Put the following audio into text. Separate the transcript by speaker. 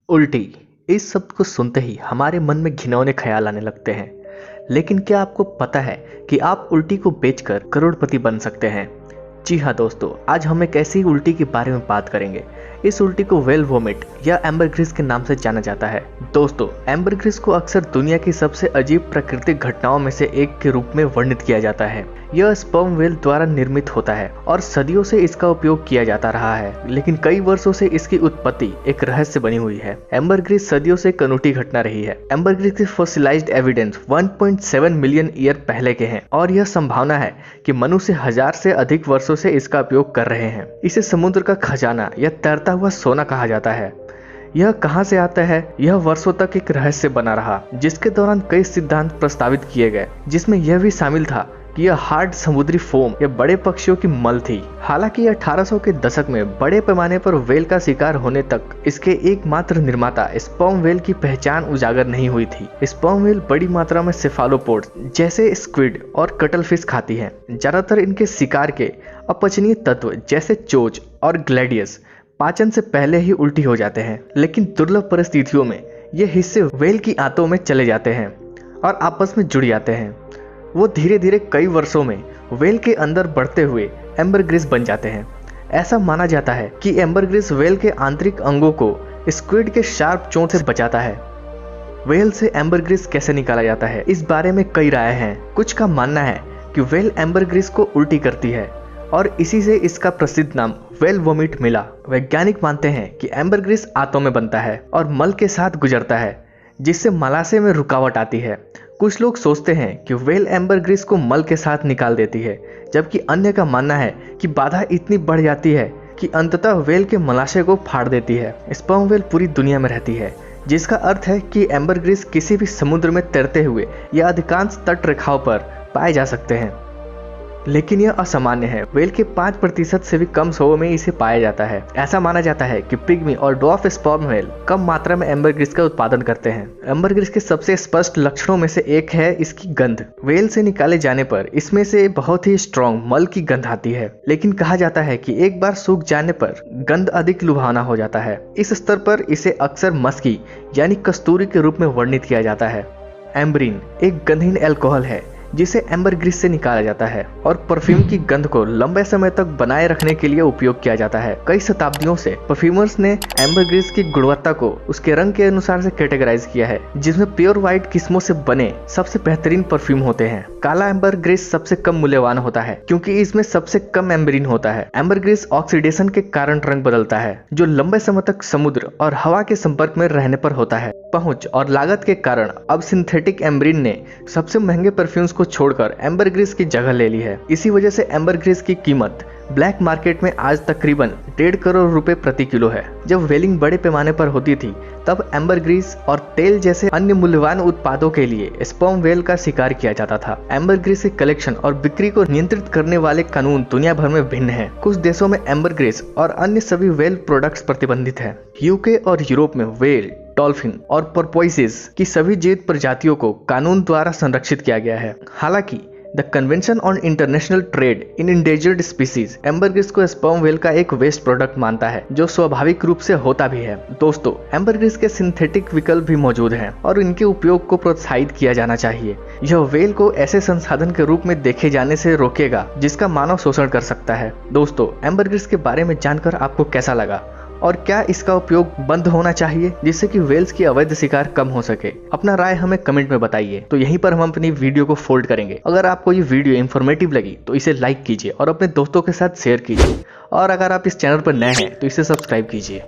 Speaker 1: उल्टी। इस शब्द को सुनते ही हमारे मन में घिनौने ख्याल आने लगते हैं। लेकिन क्या आपको पता है कि आप उल्टी को बेचकर करोड़पति बन सकते हैं? जी हाँ दोस्तों, आज हम एक ऐसी उल्टी के बारे में बात करेंगे। इस उल्टी को व्हेल वोमिट या एम्बरग्रिस के नाम से जाना जाता है। दोस्तों, एम्बरग्रिस को अक्सर दुनिया की सबसे अजीब प्राकृतिक घटनाओं में से एक के रूप में वर्णित किया जाता है। यह स्पर्म व्हेल द्वारा निर्मित होता है और सदियों से इसका उपयोग किया जाता रहा है, लेकिन कई वर्षों से इसकी उत्पत्ति एक रहस्य बनी हुई है। एम्बरग्रिस सदियों से एक अनूठी घटना रही है। एम्बरग्रिस के फॉसिलाइज्ड एविडेंस 1.7 मिलियन ईयर पहले के हैं और यह संभावना है कि मनुष्य 1000 से अधिक वर्षों से इसका उपयोग कर रहे हैं। इसे समुद्र का खजाना या तैरता हुआ सोना कहा जाता है। यह कहां से आता है, यह वर्षों तक एक रहस्य बना रहा, जिसके दौरान कई सिद्धांत प्रस्तावित किए गए, जिसमें यह भी शामिल था कि यह हार्ड समुद्री फोम या बड़े पक्षियों की मल थी। हालांकि 1800 के दशक में बड़े पैमाने पर व्हेल का शिकार होने तक इसके एकमात्र निर्माता स्पर्म व्हेल की पहचान उजागर नहीं हुई थी। स्पर्म व्हेल बड़ी मात्रा में सेफालोपोड्स जैसे स्क्विड और कटलफिश खाती है। ज्यादातर इनके शिकार के अपचनीय तत्व जैसे चोच और ग्लैडियस पाचन से पहले ही उल्टी हो जाते हैं, लेकिन दुर्लभ परिस्थितियों में ये हिस्से व्हेल की आंतों में चले जाते हैं और आपस में जुड़ जाते हैं। वो धीरे धीरे कई वर्षों में व्हेल के अंदर बढ़ते हुए एम्बरग्रिस बन जाते हैं। ऐसा माना जाता है कि एम्बरग्रिस व्हेल के आंतरिक अंगों को स्क्विड के शार्प चोंच से बचाता है। व्हेल से एम्बरग्रिस कैसे निकाला जाता है, इस बारे में कई राय हैं। कुछ का मानना है कि व्हेल एम्बरग्रिस को उल्टी करती है और इसी से इसका प्रसिद्ध नाम व्हेल वोमिट मिला। वैज्ञानिक मानते हैं कि एम्बरग्रिस आंतों में बनता है और मल के साथ गुजरता है, जिससे मलाशय में रुकावट आती है। कुछ लोग सोचते हैं कि व्हेल एम्बरग्रिस को मल के साथ निकाल देती है, जबकि अन्य का मानना है कि बाधा इतनी बढ़ जाती है कि अंततः व्हेल के मलाशय को फाड़ देती है। स्पर्म व्हेल पूरी दुनिया में रहती है, जिसका अर्थ है कि एम्बरग्रिस किसी भी समुद्र में तैरते हुए या अधिकांश तट रेखाओं पर पाए जा सकते हैं। लेकिन यह असामान्य है। व्हेल के 5% से भी कम शवों में इसे पाया जाता है। ऐसा माना जाता है कि पिग्मी और ड्वार्फ स्पर्म व्हेल कम मात्रा में एम्बरग्रिस का उत्पादन करते हैं। एम्बरग्रिस के सबसे स्पष्ट लक्षणों में से एक है इसकी गंध। व्हेल से निकाले जाने पर इसमें से बहुत ही स्ट्रॉन्ग मल की गंध आती है, लेकिन कहा जाता है कि एक बार सूख जाने पर गंध अधिक लुभावना हो जाता है। इस स्तर पर इसे अक्सर मस्की यानी कस्तूरी के रूप में वर्णित किया जाता है। एम्ब्रीन एक गंधहीन एल्कोहल है जिसे एम्बरग्रिस से निकाला जाता है और परफ्यूम की गंध को लंबे समय तक बनाए रखने के लिए उपयोग किया जाता है। कई शताब्दियों से परफ्यूमर्स ने एम्बरग्रिस की गुणवत्ता को उसके रंग के अनुसार से कैटेगराइज किया है, जिसमें प्योर व्हाइट किस्मों से बने सबसे बेहतरीन परफ्यूम होते हैं। काला एम्बरग्रिस सबसे कम मूल्यवान होता है क्योंकि इसमें सबसे कम एम्ब्रीन होता है। एम्बरग्रिस ऑक्सीडेशन के कारण रंग बदलता है, जो लंबे समय तक समुद्र और हवा के संपर्क में रहने पर होता है। पहुंच और लागत के कारण अब सिंथेटिक एम्ब्रीन ने सबसे महंगे परफ्यूम्स को छोड़कर एम्बरग्रिस की जगह ले ली है। इसी वजह से एम्बरग्रिस की कीमत ब्लैक मार्केट में आज तकरीबन 1.5 करोड़ रुपए प्रति किलो है। जब व्हेलिंग बड़े पैमाने पर होती थी, तब एम्बरग्रिस और तेल जैसे अन्य मूल्यवान उत्पादों के लिए स्पर्म व्हेल का शिकार किया जाता था। एम्बरग्रिस के कलेक्शन और बिक्री को नियंत्रित करने वाले कानून दुनिया भर में भिन्न हैं। कुछ देशों में एम्बरग्रिस और अन्य सभी व्हेल प्रोडक्ट्स प्रतिबंधित है। यूके और यूरोप में व्हेल, डॉल्फिन और पोर्पोइसेस की सभी जीवित प्रजातियों को कानून द्वारा संरक्षित किया गया है। हालांकि the convention on international trade in endangered species ambergris को स्पर्म व्हेल का एक वेस्ट प्रोडक्ट मानता है, जो स्वाभाविक रूप से होता भी है। दोस्तों, एम्बरग्रिस के सिंथेटिक विकल्प भी मौजूद हैं और इनके उपयोग को प्रोत्साहित किया जाना चाहिए। यह व्हेल को ऐसे संसाधन के रूप में देखे जाने से रोकेगा जिसका मानव शोषण कर सकता है। दोस्तों, एम्बरग्रिस के बारे में जानकर आपको कैसा लगा और क्या इसका उपयोग बंद होना चाहिए जिससे कि व्हेल्स की अवैध शिकार कम हो सके? अपना राय हमें कमेंट में बताइए। तो यहीं पर हम अपनी वीडियो को फोल्ड करेंगे। अगर आपको ये वीडियो इंफॉर्मेटिव लगी तो इसे लाइक कीजिए और अपने दोस्तों के साथ शेयर कीजिए, और अगर आप इस चैनल पर नए हैं तो इसे सब्सक्राइब कीजिए।